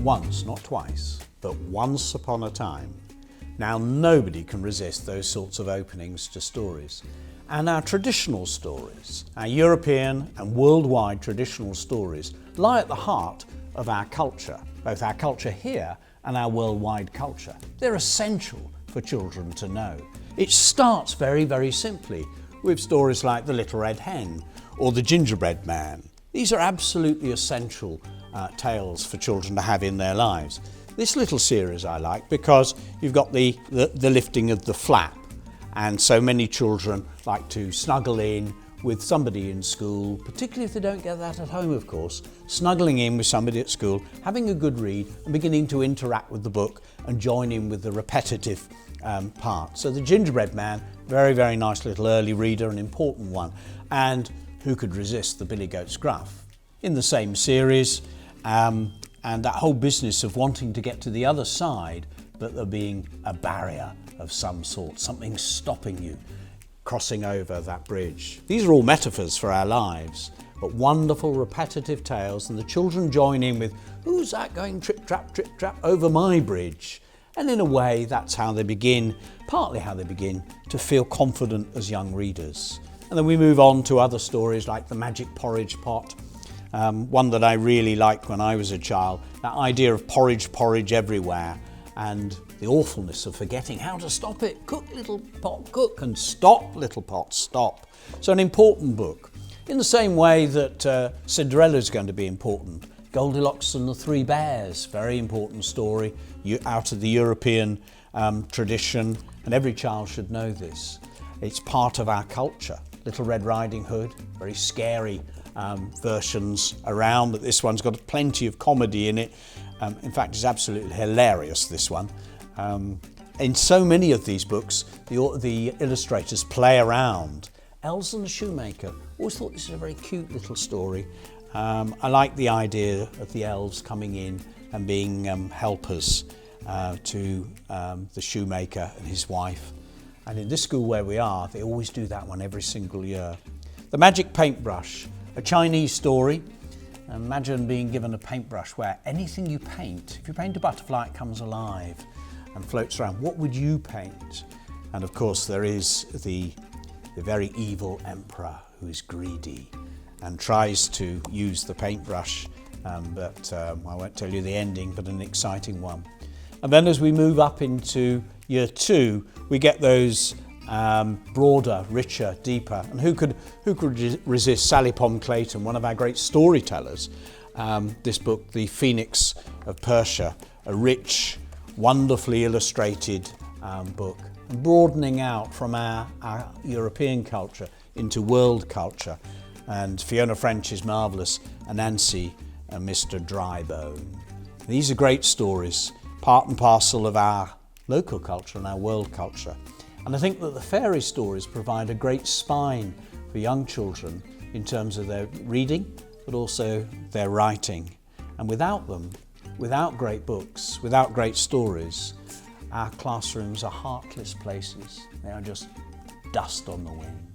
once, not twice, but once upon a time. Now nobody can resist those sorts of openings to stories. And our traditional stories, our European and worldwide traditional stories, lie at the heart of our culture, both our culture here and our worldwide culture. They're essential for children to know. It starts very, very simply with stories like The Little Red Hen or The Gingerbread Man. These are absolutely essential tales for children to have in their lives. This little series I like because you've got the lifting of the flap, and so many children like to snuggle in with somebody in school, particularly if they don't get that at home, of course, snuggling in with somebody at school, having a good read and beginning to interact with the book and join in with the repetitive part. So The Gingerbread Man, very, very nice little early reader, an important one. And who could resist the Billy Goat's Gruff? In the same series, and that whole business of wanting to get to the other side, but there being a barrier of some sort, something stopping you crossing over that bridge. These are all metaphors for our lives, but wonderful repetitive tales, and the children join in with, who's that going trip trap over my bridge? And in a way, that's how they begin, partly how they begin to feel confident as young readers. And then we move on to other stories like The Magic Porridge Pot, one that I really liked when I was a child, that idea of porridge everywhere, and the awfulness of forgetting how to stop it. Cook, little pot, cook, and stop, little pot, stop. So an important book. In the same way that Cinderella is going to be important. Goldilocks and the Three Bears, very important story out of the European tradition, and every child should know this. It's part of our culture. Little Red Riding Hood, very scary versions around, but this one's got plenty of comedy in it. In fact, it's absolutely hilarious, this one. In so many of these books, the illustrators play around. Elves and the Shoemaker, always thought this was a very cute little story. I like the idea of the elves coming in and being helpers to the shoemaker and his wife. And in this school where we are, they always do that one every single year. The Magic Paintbrush, a Chinese story. Imagine being given a paintbrush where anything you paint, if you paint a butterfly, it comes alive and floats around. What would you paint? And of course, there is the very evil emperor who is greedy and tries to use the paintbrush, but I won't tell you the ending, but an exciting one. And then as we move up into year 2, we get those broader, richer, deeper, and who could resist Sally Pom Clayton, one of our great storytellers. This book, The Phoenix of Persia, a rich, wonderfully illustrated book, broadening out from our European culture into world culture. And Fiona French is marvellous, and Nancy and Mr. Drybone. These are great stories, part and parcel of our local culture and our world culture. And I think that the fairy stories provide a great spine for young children in terms of their reading, but also their writing. And without them, without great books, without great stories, our classrooms are heartless places. They are just dust on the wind.